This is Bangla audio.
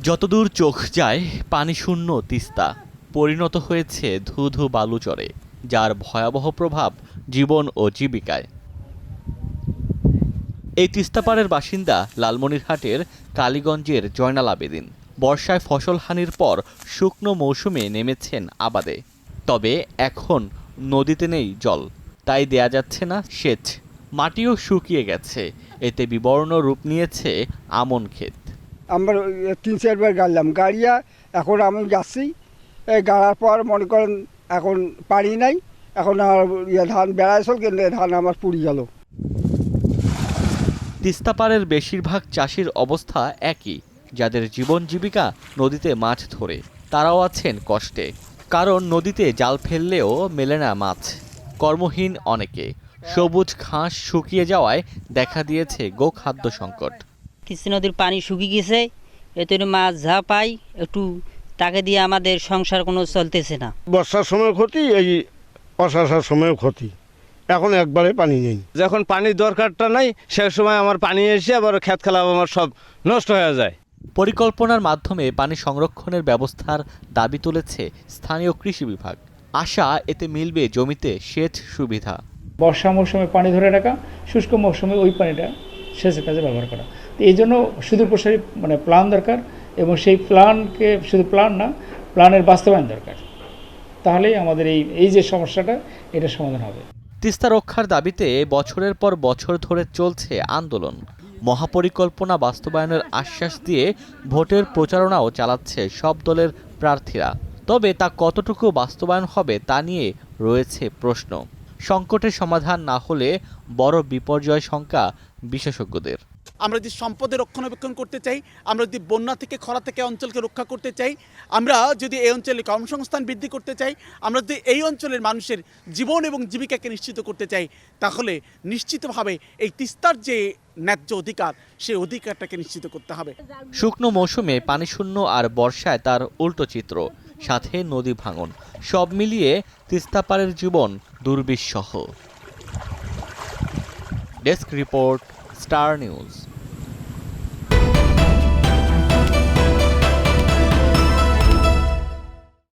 যতদূর চোখ যায় পানিশূন্য তিস্তা পরিণত হয়েছে ধুধু বালুচরে, যার ভয়াবহ প্রভাব জীবন ও জীবিকায়। এই তিস্তাপাড়ের বাসিন্দা লালমনিরহাটের কালীগঞ্জের জয়নাল আবেদিন। বর্ষায় ফসলহানির পর শুকনো মৌসুমে নেমেছেন আবাদে। তবে এখন নদীতে নেই জল, তাই দেয়া যাচ্ছে না সেচ। মাটিও শুকিয়ে গেছে, এতে বিবর্ণ রূপ নিয়েছে আমন ক্ষেত। আমরা 3-4 বার গাড়লাম, গাড়িয়া এখন আমি যাচ্ছি। এই গাড়ার পর মনে করেন এখন পানি নাই, এখন আমার ধান বেড়ায় চল, কিন্তু ধান আমার পুড়ি গেল। তিস্তাপাড়ের বেশিরভাগ চাষির অবস্থা একই। যাদের জীবন জীবিকা নদীতে মাছ ধরে, তারাও আছেন কষ্টে। কারণ নদীতে জাল ফেললেও মেলে না মাছ। কর্মহীন অনেকে। সবুজ ঘাস শুকিয়ে যাওয়ায় দেখা দিয়েছে গোখাদ্য সংকট। তিস্তা নদীর পানি শুকিয়ে গেছে, এতে মাছ যা পাই একটু তাকে দিয়ে আমাদের সংসার কোনো চলতেছে না। বর্ষার সময় ক্ষতি, এই অষাঢ়ার সময় ক্ষতি। এখন একবারে পানি নেই। যখন পানির দরকারটা নাই, সে সময় আমার পানি এসে আবার ক্ষেত খালা আমার সব নষ্ট হয়ে যায়। পরিকল্পনার মাধ্যমে পানি সংরক্ষণের ব্যবস্থার দাবি তুলেছে স্থানীয় কৃষি বিভাগ। আশা এতে মিলবে জমিতে সেচ সুবিধা। বর্ষা মৌসুমে পানি ধরে রাখা, শুষ্ক মৌসুমে ওই পানিটা সেচের কাজে ব্যবহার করা। তো এই জন্য সুদূরপ্রসারী প্ল্যান দরকার, এবং সেই প্ল্যানকে শুধু প্ল্যান না, প্ল্যানের বাস্তবায়ন দরকার। তাহলেই আমাদের এই যে সমস্যাটা, এটা সমাধান হবে। তিস্তা রক্ষার দাবিতে বছরের পর বছর ধরে চলছে আন্দোলন। মহাপরিকল্পনা বাস্তবায়নের আশ্বাস দিয়ে ভোটের প্রচারণাও চালাচ্ছে সব দলের প্রার্থীরা। তবে তা কতটুকু বাস্তবায়ন হবে তা নিয়ে রয়েছে প্রশ্ন। সংকটের সমাধান না হলে বড় বিপর্যয় শঙ্কা বিশেষজ্ঞদের। আমরা যদি সম্পদের রক্ষণাবেক্ষণ করতে চাই, আমরা যদি বন্যা থেকে খরা থেকে অঞ্চলকে রক্ষা করতে চাই, আমরা যদি এই অঞ্চলে কর্মসংস্থান বৃদ্ধি করতে চাই, আমরা যদি এই অঞ্চলের মানুষের জীবন এবং জীবিকাকে নিশ্চিত করতে চাই, তাহলে নিশ্চিতভাবে এই তিস্তার যে ন্যায্য অধিকার, সেই অধিকারটাকে নিশ্চিত করতে হবে। শুকনো মৌসুমে পানিশূন্য আর বর্ষায় তার উল্টো চিত্র, সাথে নদী ভাঙন, সব মিলিয়ে তিস্তাপাড়ের জীবন দুর্বিষহ। Desk report, star news.